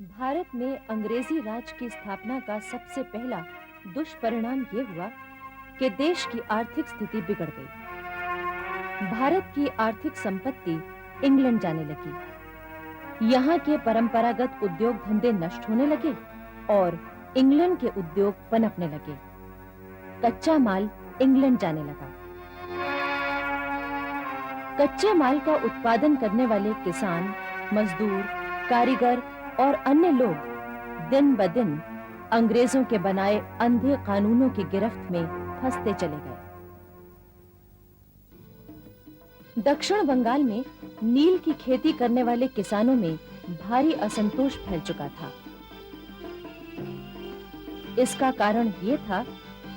भारत में अंग्रेजी राज की स्थापना का सबसे पहला दुष्परिणाम ये हुआ कि देश की आर्थिक स्थिति बिगड़ गई। भारत की आर्थिक संपत्ति इंग्लैंड जाने लगी। यहाँ के परंपरागत उद्योग धंधे नष्ट होने लगे और इंग्लैंड के उद्योग पनपने लगे। कच्चा माल इंग्लैंड जाने लगा। कच्चे माल का उत्पादन करने वाले किसान, मजदूर, कारीगर और अन्य लोग दिन ब दिन अंग्रेजों के बनाए अंधे कानूनों की गिरफ्त में फंसते चले गए। दक्षिण बंगाल में नील की खेती करने वाले किसानों में भारी असंतोष फैल चुका था। इसका कारण ये था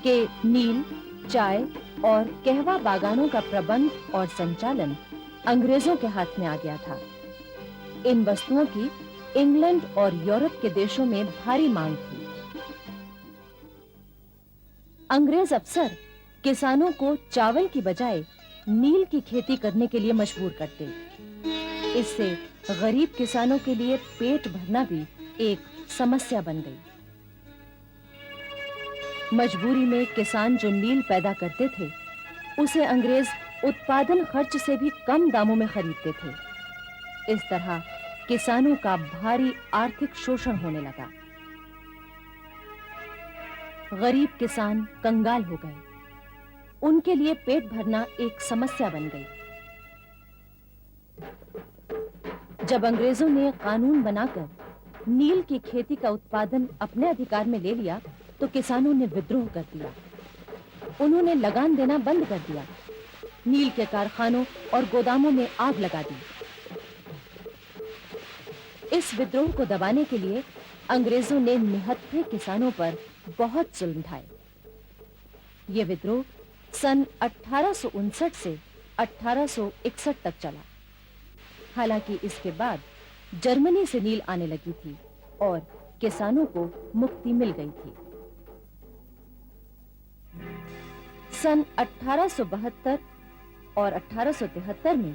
कि नील, चाय और कहवा बागानों का प्रबंध और संचालन अंग्रेजों के हाथ में आ गया था। इन वस्तुओं की इंग्लैंड और यूरोप के देशों में भारी मांग थी। अंग्रेज अफसर किसानों को चावल की बजाय नील की खेती करने के लिए मजबूर करते। इससे गरीब किसानों के लिए पेट भरना भी एक समस्या बन गई। मजबूरी में किसान जो नील पैदा करते थे, उसे अंग्रेज उत्पादन खर्च से भी कम दामों में खरीदते थे। इस तरह किसानों का भारी आर्थिक शोषण होने लगा। गरीब किसान कंगाल हो गए। उनके लिए पेट भरना एक समस्या बन गई। जब अंग्रेजों ने कानून बनाकर नील की खेती का उत्पादन अपने अधिकार में ले लिया, तो किसानों ने विद्रोह कर दिया। उन्होंने लगान देना बंद कर दिया। नील के कारखानों और गोदामों में आग लगा दी। इस विद्रोह को दबाने के लिए अंग्रेजों ने निहत्थे किसानों पर बहुत जुल्म ढाए। यह विद्रोह सन 1859 से 1861 तक चला। हालांकि इसके बाद जर्मनी से नील आने लगी थी और किसानों को मुक्ति मिल गई थी। सन 1872 और 1873 में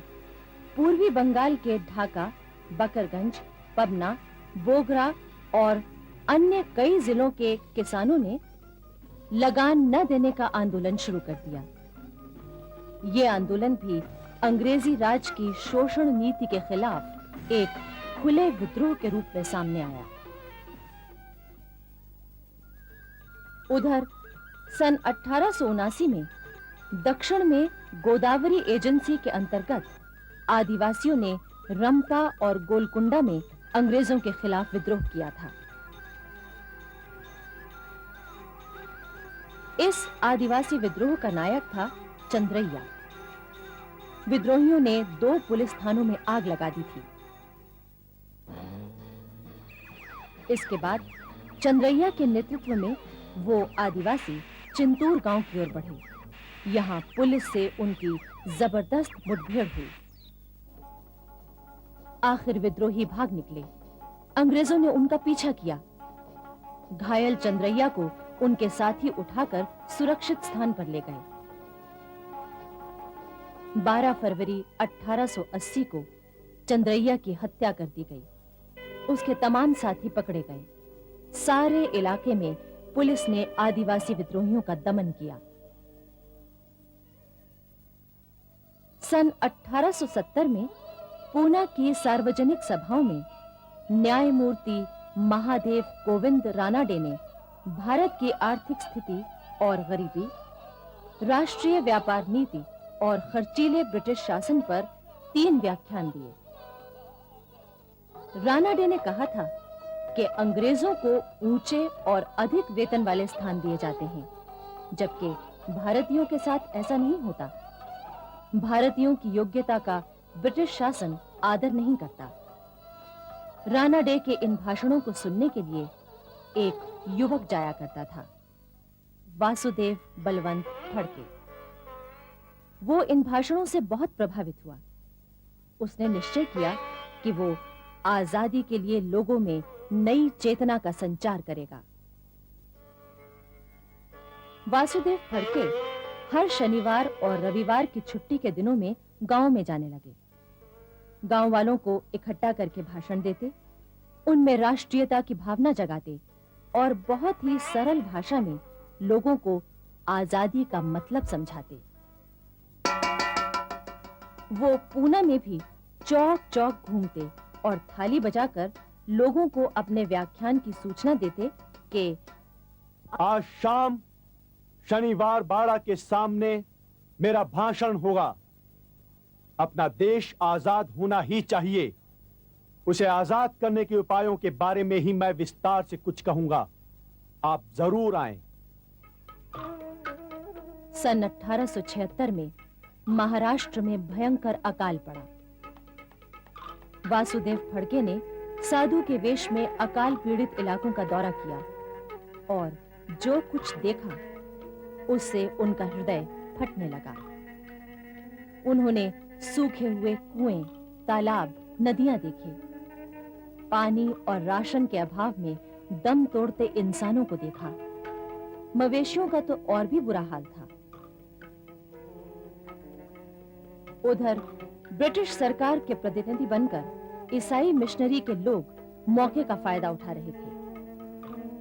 पूर्वी बंगाल के ढाका, बकरगंज, पबना, बोगरा और अन्य कई जिलों के किसानों ने लगान न देने का आंदोलन शुरू कर दिया। यह आंदोलन भी अंग्रेजी राज की शोषण नीति के खिलाफ एक खुले विद्रोह के रूप में सामने आया। उधर सन 1879 में दक्षिण में गोदावरी एजेंसी के अंतर्गत आदिवासियों ने रंपा और गोलकुंडा में अंग्रेजों के खिलाफ विद्रोह किया था। इस आदिवासी विद्रोह का नायक था चंद्रैया। विद्रोहियों ने 2 पुलिस थानों में आग लगा दी थी। इसके बाद चंद्रैया के नेतृत्व में वो आदिवासी चिंतूर गांव की ओर बढ़े। यहां पुलिस से उनकी जबरदस्त मुठभेड़ हुई। आखिर विद्रोही भाग निकले। अंग्रेजों ने उनका पीछा किया। घायल चंद्रैया को उनके साथी उठाकर सुरक्षित स्थान पर ले गए। 12 फरवरी 1880 को चंद्रैया की हत्या कर दी गई। उसके तमाम साथी पकड़े गए। सारे इलाके में पुलिस ने आदिवासी विद्रोहियों का दमन किया। सन 1870 में पूना की सार्वजनिक सभाओं में न्यायमूर्ति महादेव गोविंद रानाडे ने भारत की आर्थिक स्थिति और गरीबी, राष्ट्रीय व्यापार नीति और खर्चीले ब्रिटिश शासन पर 3 व्याख्यान दिए। रानाडे ने कहा था कि अंग्रेजों को ऊंचे और अधिक वेतन वाले स्थान दिए जाते हैं, जबकि भारतीयों के साथ ऐसा नहीं होता। भारतीयों की योग्यता का ब्रिटिश शासन आदर नहीं करता। रानाडे के इन भाषणों को सुनने के लिए एक युवक जाया करता था, वासुदेव बलवंत फड़के। वो इन भाषणों से बहुत प्रभावित हुआ। उसने निश्चय किया कि वो आजादी के लिए लोगों में नई चेतना का संचार करेगा। वासुदेव फड़के हर शनिवार और रविवार की छुट्टी के दिनों में गांव में जाने लगे। गांव वालों को इकट्ठा करके भाषण देते, उनमें राष्ट्रीयता की भावना जगाते और बहुत ही सरल भाषा में लोगों को आजादी का मतलब समझाते। वो पूना में भी चौक चौक घूमते और थाली बजाकर लोगों को अपने व्याख्यान की सूचना देते कि आज शाम शनिवार बाड़ा के सामने मेरा भाषण होगा। अपना देश आजाद होना ही चाहिए। उसे आजाद करने के उपायों के बारे में ही मैं विस्तार से कुछ कहूंगा। आप जरूर आएं। सन 1876 में महाराष्ट्र में भयंकर अकाल पड़ा। वासुदेव फड़के ने साधु के वेश में अकाल पीड़ित इलाकों का दौरा किया और जो कुछ देखा उससे उनका हृदय फटने लगा। उन्होंने सूखे हुए कुएं, तालाब, नदियां देखे। पानी और राशन के अभाव में दम तोड़ते इंसानों को देखा। मवेशियों का तो और भी बुरा हाल था। उधर ब्रिटिश सरकार के प्रतिनिधि बनकर ईसाई मिशनरी के लोग मौके का फायदा उठा रहे थे।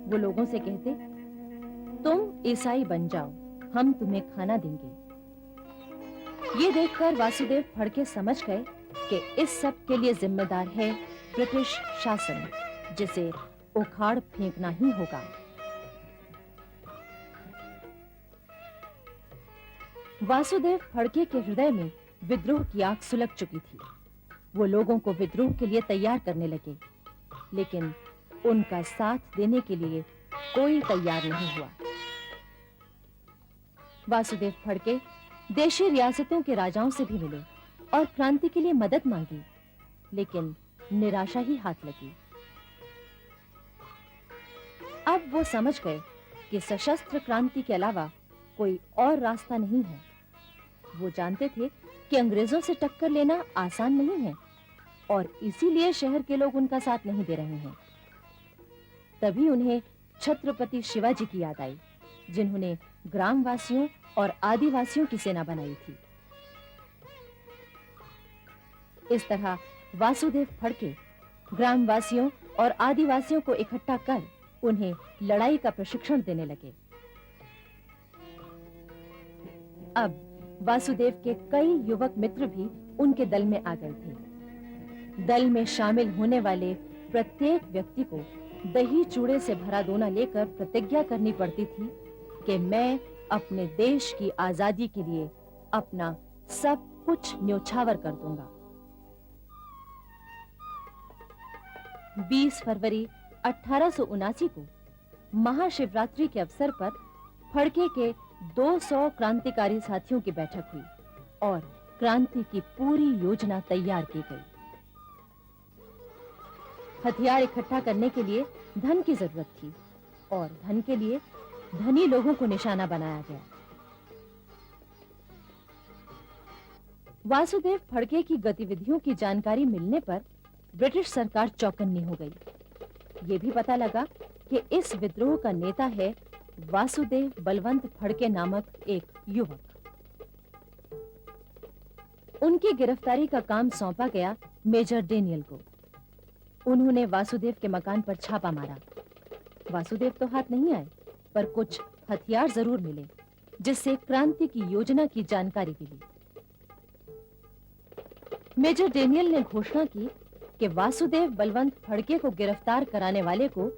वो लोगों से कहते, तुम ईसाई बन जाओ, हम तुम्हें खाना देंगे। ये देखकर वासुदेव फड़के समझ गए कि इस सब के लिए जिम्मेदार है ब्रिटिश शासन, जिसे उखाड़ फेंकना ही होगा। वासुदेव फड़के के हृदय में विद्रोह की आग सुलग चुकी थी। वो लोगों को विद्रोह के लिए तैयार करने लगे, लेकिन उनका साथ देने के लिए कोई तैयार नहीं हुआ। वासुदेव फड़के देशी रियासतों के राजाओं से भी मिले और क्रांति के लिए मदद मांगी, लेकिन निराशा ही हाथ लगी। अब वो समझ गए कि सशस्त्र क्रांति के अलावा कोई और रास्ता नहीं है। वो जानते थे कि अंग्रेजों से टक्कर लेना आसान नहीं है और इसीलिए शहर के लोग उनका साथ नहीं दे रहे हैं। तभी उन्हें छत्रपति शिवाजी की याद आई, जिन्होंने ग्रामवासियों और आदिवासियों की सेना बनाई थी। इस तरह वासुदेव फड़के ग्रामवासियों और आदिवासियों को इकट्ठा कर उन्हें लड़ाई का प्रशिक्षण देने लगे। अब वासुदेव के कई युवक मित्र भी उनके दल में आ गए थे। दल में शामिल होने वाले प्रत्येक व्यक्ति को दही चूड़े से भरा दोना लेकर प्रतिज्ञा करनी पड़ती थी कि मैं अपने देश की आजादी के लिए अपना सब कुछ न्योछावर कर दूंगा। 20 फरवरी 1879 को महाशिवरात्रि के अवसर पर फड़के के 200 क्रांतिकारी साथियों की बैठक हुई और क्रांति की पूरी योजना तैयार की गई। हथियार इकट्ठा करने के लिए धन की जरूरत थी और धन के लिए धनी लोगों को निशाना बनाया गया। वासुदेव फड़के की गतिविधियों की जानकारी मिलने पर ब्रिटिश सरकार चौकन्नी हो गई। ये भी पता लगा कि इस विद्रोह का नेता है वासुदेव बलवंत फड़के नामक एक युवक। उनकी गिरफ्तारी का काम सौंपा गया मेजर डेनियल को। उन्होंने वासुदेव के मकान पर छापा मारा। वासुदेव तो हाथ नहीं आए, पर कुछ हथियार जरूर मिले, जिससे क्रांति की योजना की जानकारी मिली। मेजर डेनियल ने घोषणा की कि वासुदेव बलवंत फड़के को गिरफ्तार कराने वाले को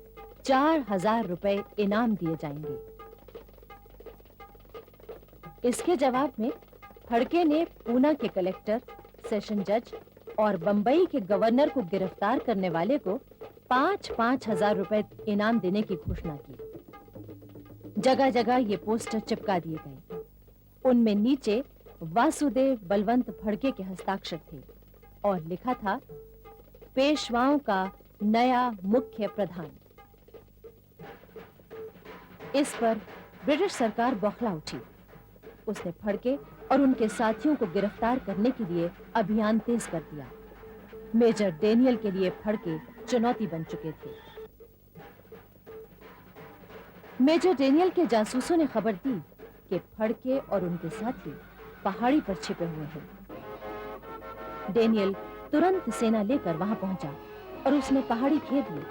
4000 रुपए इनाम दिए जाएंगे। इसके जवाब में फड़के ने पूना के कलेक्टर, सेशन जज और बंबई के गवर्नर को गिरफ्तार करने वाले को 5-5 हजार रुपए इनाम देने की घोषणा की। जगह जगह ये पोस्टर चिपका दिए गए। उनमें नीचे वासुदेव बलवंत फड़के के हस्ताक्षर थे और लिखा था, पेशवाओं का नया मुख्य प्रधान। इस पर ब्रिटिश सरकार बौखला उठी। उसने फड़के और उनके साथियों को गिरफ्तार करने के लिए अभियान तेज कर दिया। मेजर डेनियल के लिए फड़के चुनौती बन चुके थे। मेजर डेनियल के जासूसों ने खबर दी कि फड़के और उनके साथी पहाड़ी पर छिपे हुए हैं। डेनियल तुरंत सेना लेकर वहां पहुंचा और उसने पहाड़ी खेद ली।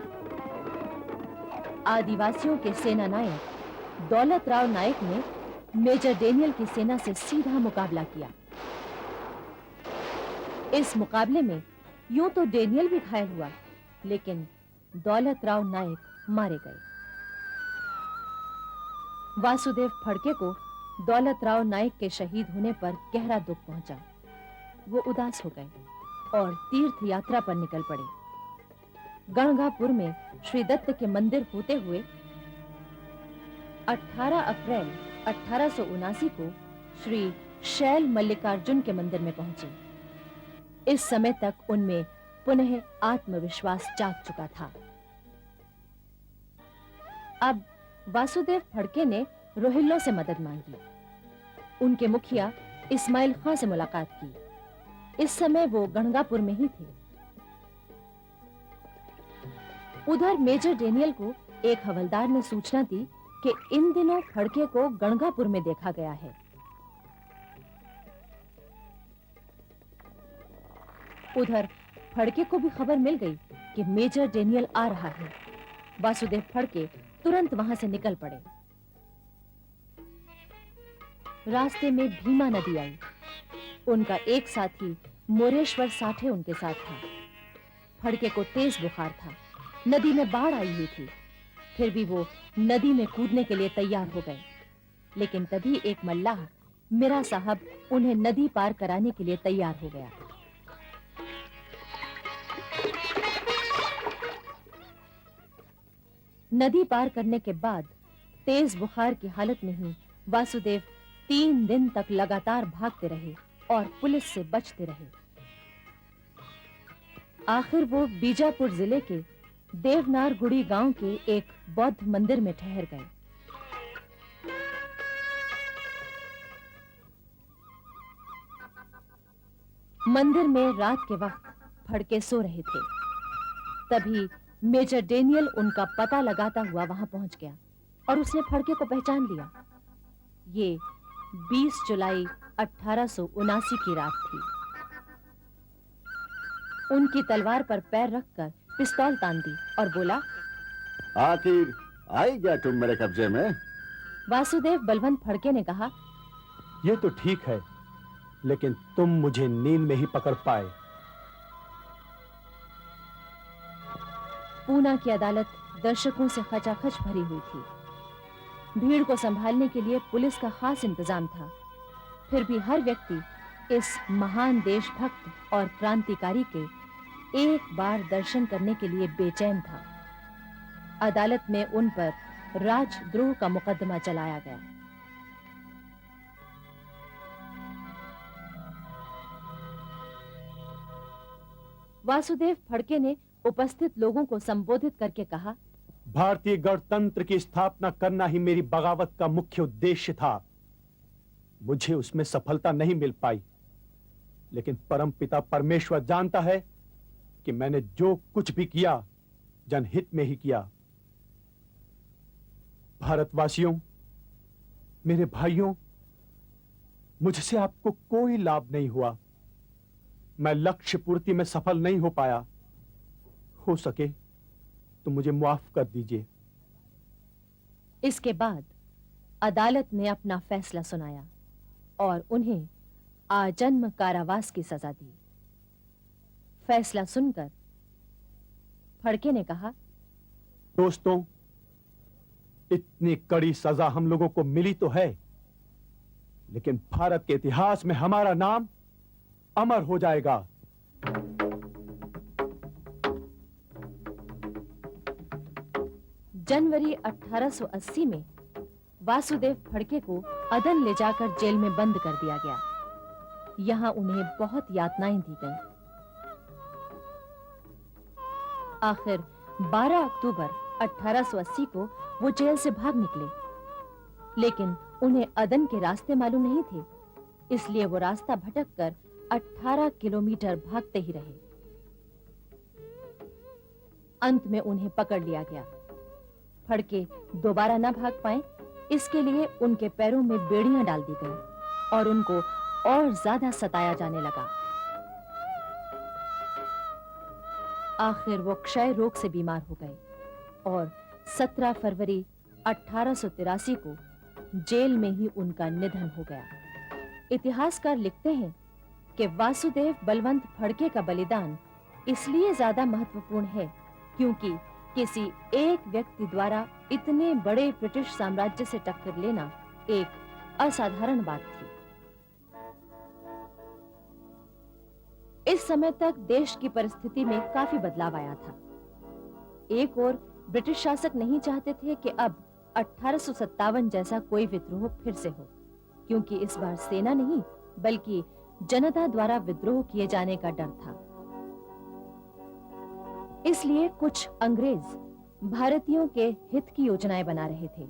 आदिवासियों के सेना नायक दौलत राव नायक ने मेजर डेनियल की सेना से सीधा मुकाबला किया। इस मुकाबले में यूं तो डेनियल भी घायल हुआ, लेकिन दौलत राव नायक मारे गए। वासुदेव फड़के को दौलत राव नायक के शहीद होने पर गहरा दुख पहुंचा। वो उदास हो गए और तीर्थ यात्रा पर निकल पड़े। गणगापुर में श्री दत्त के मंदिर होते हुए 18 अप्रैल 1879 को श्री शैल मल्लिकार्जुन के मंदिर में पहुंचे। इस समय तक उनमें पुनः आत्मविश्वास जाग चुका था। अब वासुदेव फड़के ने रोहिल्लों से मदद मांगी। उनके मुखिया इस्माइल खां से मुलाकात की। इस समय वो गणगापुर में ही थे। उधर मेजर डेनियल को एक हवलदार ने सूचना दी कि इन दिनों फड़के को गणगापुर में देखा गया है। उधर फड़के को भी खबर मिल गई कि मेजर डेनियल आ रहा है। वासुदेव फड़के तुरंत वहां से निकल पड़े। रास्ते में भीमा नदी आई। उनका एक साथी मोरेश्वर साठे उनके साथ था। फड़के को तेज बुखार था। नदी में बाढ़ आई हुई थी। फिर भी वो नदी में कूदने के लिए तैयार हो गए। लेकिन तभी एक मल्लाह मीरा साहब उन्हें नदी पार कराने के लिए तैयार हो गया। नदी पार करने के बाद तेज बुखार की हालत में ही वासुदेव 3 दिन तक लगातार भागते रहे और पुलिस से बचते रहे। आखिर वो बीजापुर जिले के देवनारगुड़ी गांव के एक बौद्ध मंदिर में ठहर गए। मंदिर में रात के वक्त फड़के सो रहे थे। तभी मेजर डेनियल उनका पता लगाता हुआ वहां पहुंच गया और उसने फड़के को पहचान लिया। ये 20 जुलाई 1879 की रात थी। उनकी तलवार पर पैर रखकर पिस्तौल तान दी और बोला, आखिर आई गया तुम मेरे कब्जे में? वासुदेव बलवंत फड़के ने कहा, ये तो ठीक है, लेकिन तुम मुझे नींद में ही पकड़ पाए। पूना की अदालत दर्शकों से खचाखच भरी हुई थी। भीड़ को संभालने के लिए पुलिस का खास इंतजाम था। फिर भी हर व्यक्ति इस महान देशभक्त और क्रांतिकारी के एक बार दर्शन करने के लिए बेचैन था। अदालत में उन पर राजद्रोह का मुकदमा चलाया गया। वासुदेव फड़के ने उपस्थित लोगों को संबोधित करके कहा, भारतीय गणतंत्र की स्थापना करना ही मेरी बगावत का मुख्य उद्देश्य था। मुझे उसमें सफलता नहीं मिल पाई, लेकिन परमपिता परमेश्वर जानता है कि मैंने जो कुछ भी किया जनहित में ही किया। भारतवासियों, मेरे भाइयों, मुझसे आपको कोई लाभ नहीं हुआ। मैं लक्ष्य पूर्ति में सफल नहीं हो पाया। हो सके तो मुझे माफ कर दीजिए। इसके बाद अदालत ने अपना फैसला सुनाया और उन्हें आजन्म कारावास की सजा दी। फैसला सुनकर फड़के ने कहा, दोस्तों, इतनी कड़ी सजा हम लोगों को मिली तो है, लेकिन भारत के इतिहास में हमारा नाम अमर हो जाएगा। जनवरी 1880 में वासुदेव फड़के को अदन ले जाकर जेल में बंद कर दिया गया। यहां उन्हें बहुत यातनाएं दी गईं। आखिर 12 अक्टूबर 1880 को वो जेल से भाग निकले, लेकिन उन्हें अदन के रास्ते मालूम नहीं थे, इसलिए वो रास्ता भटककर 18 किलोमीटर भागते ही रहे। अंत में उन्हें पकड़ लिया गया। फड़के दोबारा ना भाग पाए, इसके लिए उनके पैरों में बेड़ियां डाल दी गईं और उनको और ज्यादा सताया जाने लगा। आखिर वो क्षय रोग से बीमार हो गए और 17 फरवरी 1883 को जेल में ही उनका निधन हो गया। इतिहासकार लिखते हैं कि वासुदेव बलवंत फड़के का बलिदान इसलिए ज्यादा महत्वपूर्ण है क्योंकि किसी एक व्यक्ति द्वारा इतने बड़े ब्रिटिश साम्राज्य से टक्कर लेना एक असाधारण बात थी। इस समय तक देश की परिस्थिति में काफी बदलाव आया था। एक ओर ब्रिटिश शासक नहीं चाहते थे कि अब 1857 जैसा कोई विद्रोह फिर से हो, क्योंकि इस बार सेना नहीं बल्कि जनता द्वारा विद्रोह किए जाने का डर था। इसलिए कुछ अंग्रेज भारतीयों के हित की योजनाएं बना रहे थे।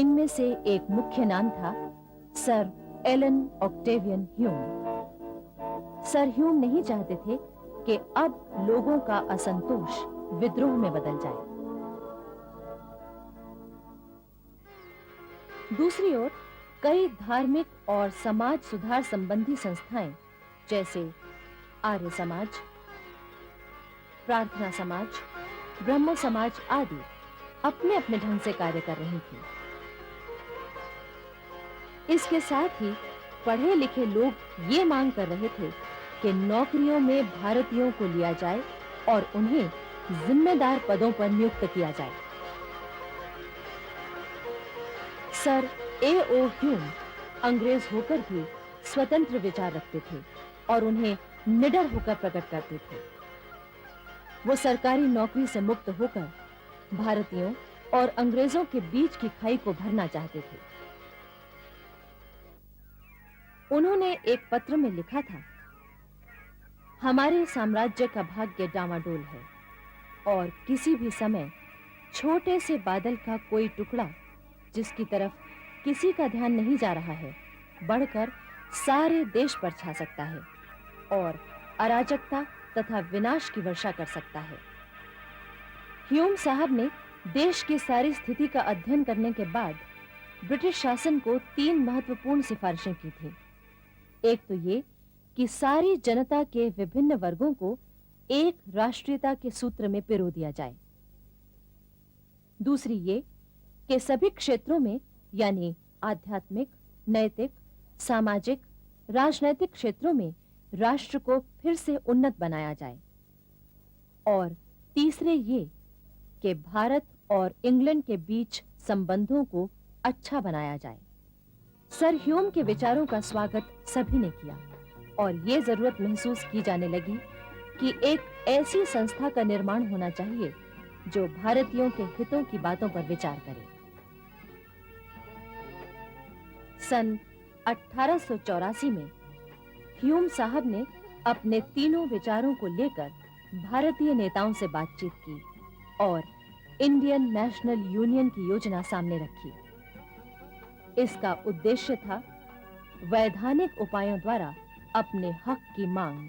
इनमें से एक मुख्य नाम था sir Allan Octavian Hume. Sir Hume नहीं चाहते थे कि अब लोगों का असंतोष विद्रोह में बदल जाए। दूसरी ओर कई धार्मिक और समाज सुधार संबंधी संस्थाएं जैसे आर्य समाज, प्रार्थना समाज, ब्रह्म समाज आदि अपने अपने ढंग से कार्य कर रही थी। इसके साथ ही पढ़े लिखे लोग ये मांग कर रहे थे कि नौकरियों में भारतीयों को लिया जाए और उन्हें जिम्मेदार पदों पर नियुक्त किया जाए। Sir A.O. ह्यूम अंग्रेज होकर भी स्वतंत्र विचार रखते थे और उन्हें निडर होकर प्रकट करते थे। वो सरकारी नौकरी से मुक्त होकर भारतीयों और अंग्रेजों के बीच की खाई को भरना चाहते थे। उन्होंने एक पत्र में लिखा था, हमारे साम्राज्य का भाग्य डामाडोल है और किसी भी समय छोटे से बादल का कोई टुकड़ा जिसकी तरफ किसी का ध्यान नहीं जा रहा है बढ़कर सारे देश पर छा सकता है और अराजकता तथा विनाश की वर्षा कर सकता है। ह्यूम साहब ने देश की सारी स्थिति का अध्ययन करने के बाद ब्रिटिश शासन को 3 महत्वपूर्ण सिफारिशें की थी। एक तो ये कि सारी जनता के विभिन्न वर्गों को एक राष्ट्रीयता के सूत्र में पिरो दिया जाए। दूसरी ये कि सभी क्षेत्रों में यानी आध्यात्मिक, नैतिक, सामाजिक, राजनैतिक क्षेत्रों में राष्ट्र को फिर से उन्नत बनाया जाए। और तीसरे ये कि भारत और इंग्लैंड के बीच संबंधों को अच्छा बनाया जाए। सर ह्यूम के विचारों का स्वागत सभी ने किया और ये जरूरत महसूस की जाने लगी कि एक ऐसी संस्था का निर्माण होना चाहिए जो भारतीयों के हितों की बातों पर विचार करे। सन 1884 में ह्यूम साहब ने अपने तीनों विचारों को लेकर भारतीय नेताओं से बातचीत की और इंडियन नेशनल यूनियन की योजना सामने रखी। इसका उद्देश्य था वैधानिक उपायों द्वारा अपने हक की मांग